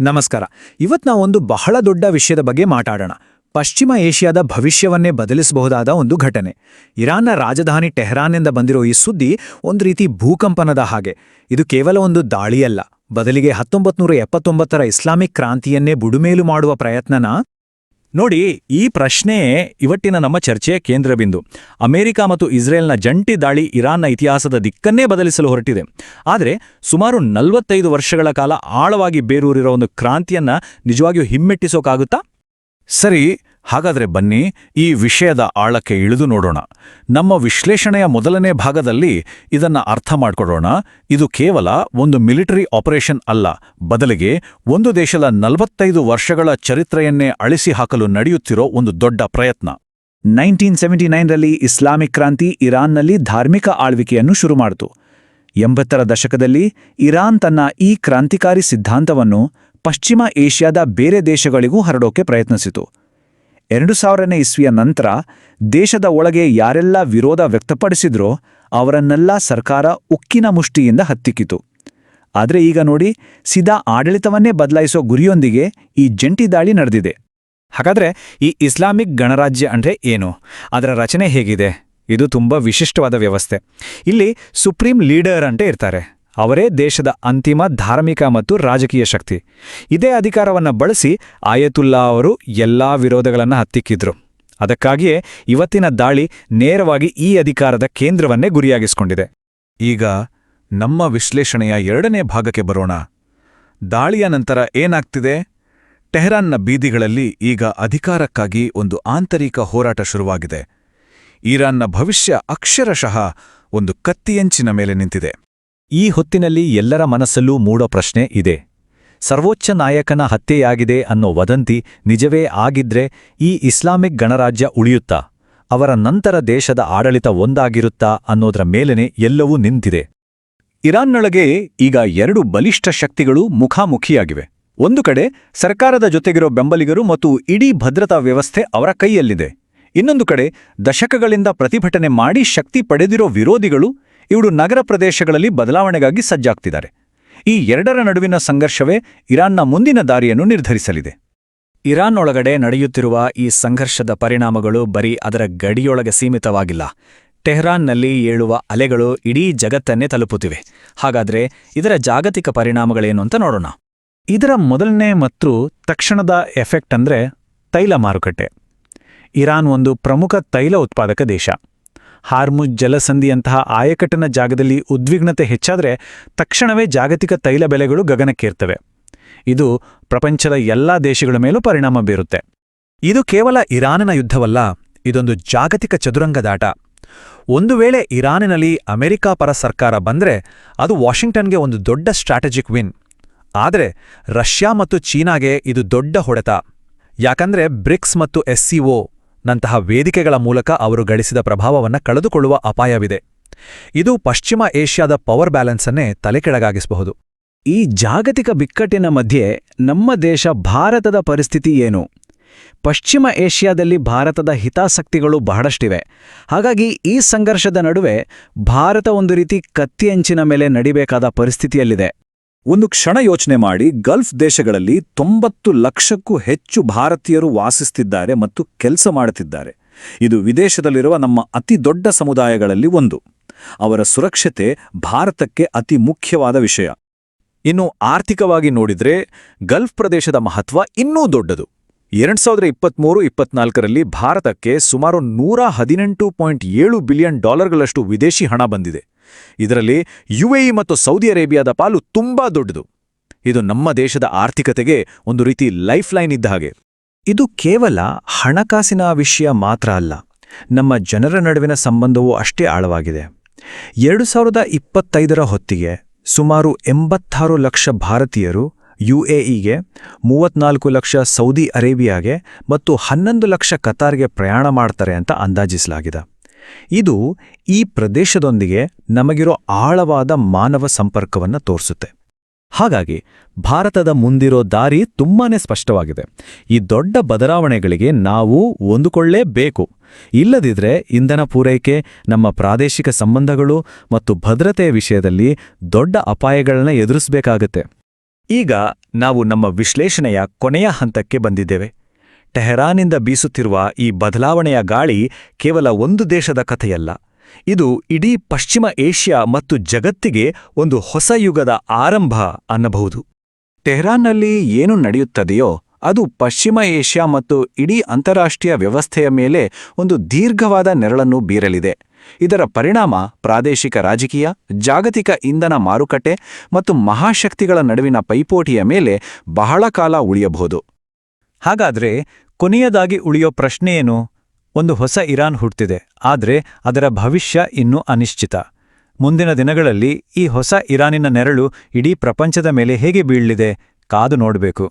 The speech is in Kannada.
ನಮಸ್ಕಾರ. ಇವತ್ತು ನಾವೊಂದು ಬಹಳ ದೊಡ್ಡ ವಿಷಯದ ಬಗ್ಗೆ ಮಾತಾಡೋಣ. ಪಶ್ಚಿಮ ಏಷ್ಯಾದ ಭವಿಷ್ಯವನ್ನೇ ಬದಲಿಸಬಹುದಾದ ಒಂದು ಘಟನೆ. ಇರಾನ್ನ ರಾಜಧಾನಿ ಟೆಹರಾನ್ನಿಂದ ಬಂದಿರೋ ಈ ಸುದ್ದಿ ಒಂದು ರೀತಿ ಭೂಕಂಪನದ ಹಾಗೆ. ಇದು ಕೇವಲ ಒಂದು ದಾಳಿಯಲ್ಲ, ಬದಲಿಗೆ 1979ರ ಇಸ್ಲಾಮಿಕ್ ಕ್ರಾಂತಿಯನ್ನೇ ಬುಡುಮೇಲು ಮಾಡುವ ಪ್ರಯತ್ನನ. ನೋಡಿ, ಈ ಪ್ರಶ್ನೆಯೇ ಇವತ್ತಿನ ನಮ್ಮ ಚರ್ಚೆಯ ಕೇಂದ್ರಬಿಂದು. ಅಮೆರಿಕ ಮತ್ತು ಇಸ್ರೇಲ್ನ ಜಂಟಿ ದಾಳಿ ಇರಾನ್ನ ಇತಿಹಾಸದ ದಿಕ್ಕನ್ನೇ ಬದಲಿಸಲು ಹೊರಟಿದೆ. ಆದರೆ ಸುಮಾರು 45 ವರ್ಷಗಳ ಕಾಲ ಆಳವಾಗಿ ಬೇರೂರಿರೋ ಒಂದು ಕ್ರಾಂತಿಯನ್ನ ನಿಜವಾಗಿಯೂ ಹಿಮ್ಮೆಟ್ಟಿಸೋಕಾಗುತ್ತಾ? ಸರಿ, ಹಾಗಾದ್ರೆ ಬನ್ನಿ ಈ ವಿಷಯದ ಆಳಕ್ಕೆ ಇಳಿದು ನೋಡೋಣ. ನಮ್ಮ ವಿಶ್ಲೇಷಣೆಯ ಮೊದಲನೇ ಭಾಗದಲ್ಲಿ ಇದನ್ನ ಅರ್ಥ ಮಾಡ್ಕೊಡೋಣ. ಇದು ಕೇವಲ ಒಂದು ಮಿಲಿಟರಿ ಆಪರೇಷನ್ ಅಲ್ಲ, ಬದಲಿಗೆ ಒಂದು ದೇಶದ 45 ವರ್ಷಗಳ ಚರಿತ್ರೆಯನ್ನೇ ಅಳಿಸಿ ಹಾಕಲು ನಡೆಯುತ್ತಿರೋ ಒಂದು ದೊಡ್ಡ ಪ್ರಯತ್ನ. 1979ರಲ್ಲಿ ಇಸ್ಲಾಮಿಕ್ ಕ್ರಾಂತಿ ಇರಾನ್ನಲ್ಲಿ ಧಾರ್ಮಿಕ ಆಳ್ವಿಕೆಯನ್ನು ಶುರುಮಾಡಿತು. 80ರ ದಶಕದಲ್ಲಿ ಇರಾನ್ ತನ್ನ ಈ ಕ್ರಾಂತಿಕಾರಿ ಸಿದ್ಧಾಂತವನ್ನು ಪಶ್ಚಿಮ ಏಷ್ಯಾದ ಬೇರೆ ದೇಶಗಳಿಗೂ ಹರಡೋಕೆ ಪ್ರಯತ್ನಿಸಿತು. 2000ನೇ ಇಸ್ವಿಯ ನಂತರ ದೇಶದ ಒಳಗೆ ಯಾರೆಲ್ಲ ವಿರೋಧ ವ್ಯಕ್ತಪಡಿಸಿದ್ರೋ ಅವರನ್ನೆಲ್ಲ ಸರ್ಕಾರ ಉಕ್ಕಿನ ಮುಷ್ಟಿಯಿಂದ ಹತ್ತಿಕ್ಕಿತು. ಆದರೆ ಈಗ ನೋಡಿ, ಸೀದಾ ಆಡಳಿತವನ್ನೇ ಬದಲಾಯಿಸೋ ಗುರಿಯೊಂದಿಗೆ ಈ ಜಂಟಿ ದಾಳಿ ನಡೆದಿದೆ. ಹಾಗಾದ್ರೆ ಈ ಇಸ್ಲಾಮಿಕ್ ಗಣರಾಜ್ಯ ಅಂದ್ರೆ ಏನು? ಅದರ ರಚನೆ ಹೇಗಿದೆ? ಇದು ತುಂಬಾ ವಿಶಿಷ್ಟವಾದ ವ್ಯವಸ್ಥೆ. ಇಲ್ಲಿ ಸುಪ್ರೀಂ ಲೀಡರ್ ಅಂತ ಇರ್ತಾರೆ. ಅವರೇ ದೇಶದ ಅಂತಿಮ ಧಾರ್ಮಿಕ ಮತ್ತು ರಾಜಕೀಯ ಶಕ್ತಿ. ಇದೇ ಅಧಿಕಾರವನ್ನು ಬಳಸಿ ಆಯತುಲ್ಲಾ ಅವರು ಎಲ್ಲಾ ವಿರೋಧಗಳನ್ನು ಹತ್ತಿಕ್ಕಿದ್ರು. ಅದಕ್ಕಾಗಿಯೇ ಇವತ್ತಿನ ದಾಳಿ ನೇರವಾಗಿ ಈ ಅಧಿಕಾರದ ಕೇಂದ್ರವನ್ನೇ ಗುರಿಯಾಗಿಸಿಕೊಂಡಿದೆ. ಈಗ ನಮ್ಮ ವಿಶ್ಲೇಷಣೆಯ ಎರಡನೇ ಭಾಗಕ್ಕೆ ಬರೋಣ. ದಾಳಿಯ ನಂತರ ಏನಾಗ್ತಿದೆ? ಟೆಹರಾನ್ನ ಬೀದಿಗಳಲ್ಲಿ ಈಗ ಅಧಿಕಾರಕ್ಕಾಗಿ ಒಂದು ಆಂತರಿಕ ಹೋರಾಟ ಶುರುವಾಗಿದೆ. ಇರಾನ್ನ ಭವಿಷ್ಯ ಅಕ್ಷರಶಃ ಒಂದು ಕತ್ತಿಯಂಚಿನ ಮೇಲೆ ನಿಂತಿದೆ. ಈ ಹೊತ್ತಿನಲ್ಲಿ ಎಲ್ಲರ ಮನಸ್ಸಲ್ಲೂ ಮೂಡೋ ಪ್ರಶ್ನೆ ಇದೆ. ಸರ್ವೋಚ್ಚ ನಾಯಕನ ಹತ್ಯೆಯಾಗಿದೆ ಅನ್ನೋ ವದಂತಿ ನಿಜವೇ ಆಗಿದ್ರೆ ಈ ಇಸ್ಲಾಮಿಕ್ ಗಣರಾಜ್ಯ ಉಳಿಯುತ್ತಾ? ಅವರ ನಂತರ ದೇಶದ ಆಡಳಿತ ಒಂದಾಗಿರುತ್ತಾ ಅನ್ನೋದರ ಮೇಲೆನೆ ಎಲ್ಲವೂ ನಿಂತಿದೆ. ಇರಾನ್ನೊಳಗೆ ಈಗ 2 ಬಲಿಷ್ಠ ಶಕ್ತಿಗಳು ಮುಖಾಮುಖಿಯಾಗಿವೆ. ಒಂದು ಕಡೆ ಸರ್ಕಾರದ ಜೊತೆಗಿರೋ ಬೆಂಬಲಿಗರು ಮತ್ತು ಇಡೀ ಭದ್ರತಾ ವ್ಯವಸ್ಥೆ ಅವರ ಕೈಯಲ್ಲಿದೆ. ಇನ್ನೊಂದು ಕಡೆ ದಶಕಗಳಿಂದ ಪ್ರತಿಭಟನೆ ಮಾಡಿ ಶಕ್ತಿ ಪಡೆದಿರೋ ವಿರೋಧಿಗಳು. ಇವರು ನಗರ ಪ್ರದೇಶಗಳಲ್ಲಿ ಬದಲಾವಣೆಗಾಗಿ ಸಜ್ಜಾಗ್ತಿದ್ದಾರೆ. ಈ ಎರಡರ ನಡುವಿನ ಸಂಘರ್ಷವೇ ಇರಾನ್ನ ಮುಂದಿನ ದಾರಿಯನ್ನು ನಿರ್ಧರಿಸಲಿದೆ. ಇರಾನ್ ಒಳಗಡೆ ನಡೆಯುತ್ತಿರುವ ಈ ಸಂಘರ್ಷದ ಪರಿಣಾಮಗಳು ಬರೀ ಅದರ ಗಡಿಯೊಳಗೆ ಸೀಮಿತವಾಗಿಲ್ಲ. ಟೆಹರಾನ್ನಲ್ಲಿ ಏಳುವ ಅಲೆಗಳು ಇಡೀ ಜಗತ್ತನ್ನೇ ತಲುಪುತ್ತಿವೆ. ಹಾಗಾದ್ರೆ ಇದರ ಜಾಗತಿಕ ಪರಿಣಾಮಗಳೇನು ಅಂತ ನೋಡೋಣ. ಇದರ ಮೊದಲನೇ ಮತ್ತು ತಕ್ಷಣದ ಎಫೆಕ್ಟ್ ಅಂದ್ರೆ ತೈಲ ಮಾರುಕಟ್ಟೆ. ಇರಾನ್ ಒಂದು ಪ್ರಮುಖ ತೈಲ ಉತ್ಪಾದಕ ದೇಶ. ಹಾರ್ಮುಜ್ ಜಲಸಂಧಿಯಂತಹ ಆಯಕಟ್ಟಿನ ಜಾಗದಲ್ಲಿ ಉದ್ವಿಗ್ನತೆ ಹೆಚ್ಚಾದರೆ ತಕ್ಷಣವೇ ಜಾಗತಿಕ ತೈಲ ಬೆಲೆಗಳು ಗಗನಕ್ಕೇರ್ತವೆ. ಇದು ಪ್ರಪಂಚದ ಎಲ್ಲಾ ದೇಶಗಳ ಮೇಲೂ ಪರಿಣಾಮ ಬೀರುತ್ತೆ. ಇದು ಕೇವಲ ಇರಾನಿನ ಯುದ್ಧವಲ್ಲ, ಇದೊಂದು ಜಾಗತಿಕ ಚದುರಂಗದಾಟ. ಒಂದು ವೇಳೆ ಇರಾನಿನಲ್ಲಿ ಅಮೆರಿಕ ಪರ ಸರ್ಕಾರ ಬಂದ್ರೆ ಅದು ವಾಷಿಂಗ್ಟನ್ಗೆ ಒಂದು ದೊಡ್ಡ ಸ್ಟ್ರಾಟಜಿಕ್ ವಿನ್. ಆದರೆ ರಷ್ಯಾ ಮತ್ತು ಚೀನಾಗೆ ಇದು ದೊಡ್ಡ ಹೊಡೆತ. ಯಾಕಂದ್ರೆ ಬ್ರಿಕ್ಸ್ ಮತ್ತು SCO ನಂತಹ ವೇದಿಕೆಗಳ ಮೂಲಕ ಅವರು ಗಳಿಸಿದ ಪ್ರಭಾವವನ್ನು ಕಳೆದುಕೊಳ್ಳುವ ಅಪಾಯವಿದೆ. ಇದು ಪಶ್ಚಿಮ ಏಷ್ಯಾದ ಪವರ್ ಬ್ಯಾಲೆನ್ಸನ್ನೇ ತಲೆಕೆಳಗಾಗಿಸಬಹುದು. ಈ ಜಾಗತಿಕ ಬಿಕ್ಕಟ್ಟಿನ ಮಧ್ಯೆ ನಮ್ಮ ದೇಶ ಭಾರತದ ಪರಿಸ್ಥಿತಿ ಏನು? ಪಶ್ಚಿಮ ಏಷ್ಯಾದಲ್ಲಿ ಭಾರತದ ಹಿತಾಸಕ್ತಿಗಳು ಬಹಳಷ್ಟಿವೆ. ಹಾಗಾಗಿ ಈ ಸಂಘರ್ಷದ ನಡುವೆ ಭಾರತ ಒಂದು ರೀತಿ ಕತ್ತಿಯಂಚಿನ ಮೇಲೆ ನಡಿಬೇಕಾದ ಪರಿಸ್ಥಿತಿಯಲ್ಲಿದೆ. ಒಂದು ಕ್ಷಣ ಯೋಚನೆ ಮಾಡಿ, ಗಲ್ಫ್ ದೇಶಗಳಲ್ಲಿ 90 ಲಕ್ಷಕ್ಕೂ ಹೆಚ್ಚು ಭಾರತೀಯರು ವಾಸಿಸುತ್ತಿದ್ದಾರೆ ಮತ್ತು ಕೆಲಸ ಮಾಡುತ್ತಿದ್ದಾರೆ. ಇದು ವಿದೇಶದಲ್ಲಿರುವ ನಮ್ಮ ಅತಿ ದೊಡ್ಡ ಸಮುದಾಯಗಳಲ್ಲಿ ಒಂದು. ಅವರ ಸುರಕ್ಷತೆ ಭಾರತಕ್ಕೆ ಅತಿ ಮುಖ್ಯವಾದ ವಿಷಯ. ಇನ್ನು ಆರ್ಥಿಕವಾಗಿ ನೋಡಿದ್ರೆ ಗಲ್ಫ್ ಪ್ರದೇಶದ ಮಹತ್ವ ಇನ್ನೂ ದೊಡ್ಡದು. 2023-24ರಲ್ಲಿ ಭಾರತಕ್ಕೆ ಸುಮಾರು $118.7 ಬಿಲಿಯನ್ ವಿದೇಶಿ ಹಣ ಬಂದಿದೆ. ಇದರಲ್ಲಿ UAE ಮತ್ತು ಸೌದಿ ಅರೇಬಿಯಾದ ಪಾಲು ತುಂಬಾ ದೊಡ್ಡದು. ಇದು ನಮ್ಮ ದೇಶದ ಆರ್ಥಿಕತೆಗೆ ಒಂದು ರೀತಿ ಲೈಫ್ ಲೈನ್ ಇದ್ದ ಹಾಗೆ. ಇದು ಕೇವಲ ಹಣಕಾಸಿನ ವಿಷಯ ಮಾತ್ರ ಅಲ್ಲ, ನಮ್ಮ ಜನರ ನಡುವಿನ ಸಂಬಂಧವೂ ಅಷ್ಟೇ ಆಳವಾಗಿದೆ. 2025ರ ಹೊತ್ತಿಗೆ ಸುಮಾರು 86 ಲಕ್ಷ ಭಾರತೀಯರು UAEಗೆ, 34 ಲಕ್ಷ ಸೌದಿ ಅರೇಬಿಯಾಗೆ ಮತ್ತು 11 ಲಕ್ಷ ಕತಾರ್ಗೆ ಪ್ರಯಾಣ ಮಾಡ್ತಾರೆ ಅಂತ ಅಂದಾಜಿಸಲಾಗಿದೆ. ಇದು ಈ ಪ್ರದೇಶದೊಂದಿಗೆ ನಮಗಿರೋ ಆಳವಾದ ಮಾನವ ಸಂಪರ್ಕವನ್ನು ತೋರಿಸುತ್ತೆ. ಹಾಗಾಗಿ ಭಾರತದ ಮುಂದಿರೋ ದಾರಿ ತುಂಬಾನೇ ಸ್ಪಷ್ಟವಾಗಿದೆ. ಈ ದೊಡ್ಡ ಬದಲಾವಣೆಗಳಿಗೆ ನಾವು ಹೊಂದಿಕೊಳ್ಳೇಬೇಕು. ಇಲ್ಲದಿದ್ರೆ ಇಂಧನ ಪೂರೈಕೆ, ನಮ್ಮ ಪ್ರಾದೇಶಿಕ ಸಂಬಂಧಗಳು ಮತ್ತು ಭದ್ರತೆಯ ವಿಷಯದಲ್ಲಿ ದೊಡ್ಡ ಅಪಾಯಗಳನ್ನ ಎದುರಿಸಬೇಕಾಗತ್ತೆ. ಈಗ ನಾವು ನಮ್ಮ ವಿಶ್ಲೇಷಣೆಯ ಕೊನೆಯ ಹಂತಕ್ಕೆ ಬಂದಿದ್ದೇವೆ. ಟೆಹರಾನಿಂದ ಬೀಸುತ್ತಿರುವ ಈ ಬದಲಾವಣೆಯ ಗಾಳಿ ಕೇವಲ ಒಂದು ದೇಶದ ಕಥೆಯಲ್ಲ. ಇದು ಇಡೀ ಪಶ್ಚಿಮ ಏಷ್ಯಾ ಮತ್ತು ಜಗತ್ತಿಗೆ ಒಂದು ಹೊಸ ಯುಗದ ಆರಂಭ ಅನ್ನಬಹುದು. ಟೆಹರಾನ್ನಲ್ಲಿ ಏನು ನಡೆಯುತ್ತದೆಯೋ ಅದು ಪಶ್ಚಿಮ ಏಷ್ಯಾ ಮತ್ತು ಇಡೀ ಅಂತಾರಾಷ್ಟ್ರೀಯ ವ್ಯವಸ್ಥೆಯ ಮೇಲೆ ಒಂದು ದೀರ್ಘವಾದ ನೆರಳನ್ನು ಬೀರಲಿದೆ. ಇದರ ಪರಿಣಾಮ ಪ್ರಾದೇಶಿಕ ರಾಜಕೀಯ, ಜಾಗತಿಕ ಇಂಧನ ಮಾರುಕಟ್ಟೆ ಮತ್ತು ಮಹಾಶಕ್ತಿಗಳ ನಡುವಿನ ಪೈಪೋಟಿಯ ಮೇಲೆ ಬಹಳ ಕಾಲ ಉಳಿಯಬಹುದು. ಹಾಗಾದ್ರೆ ಕೊನೆಯದಾಗಿ ಉಳಿಯೋ ಪ್ರಶ್ನೆಯೇನು? ಒಂದು ಹೊಸ ಇರಾನ್ ಹುಟ್ಟಿದೆ, ಆದರೆ ಅದರ ಭವಿಷ್ಯ ಇನ್ನೂ ಅನಿಶ್ಚಿತ. ಮುಂದಿನ ದಿನಗಳಲ್ಲಿ ಈ ಹೊಸ ಇರಾನಿನ ನೆರಳು ಇಡೀ ಪ್ರಪಂಚದ ಮೇಲೆ ಹೇಗೆ ಬೀಳಲಿದೆ? ಕಾದು ನೋಡಬೇಕು.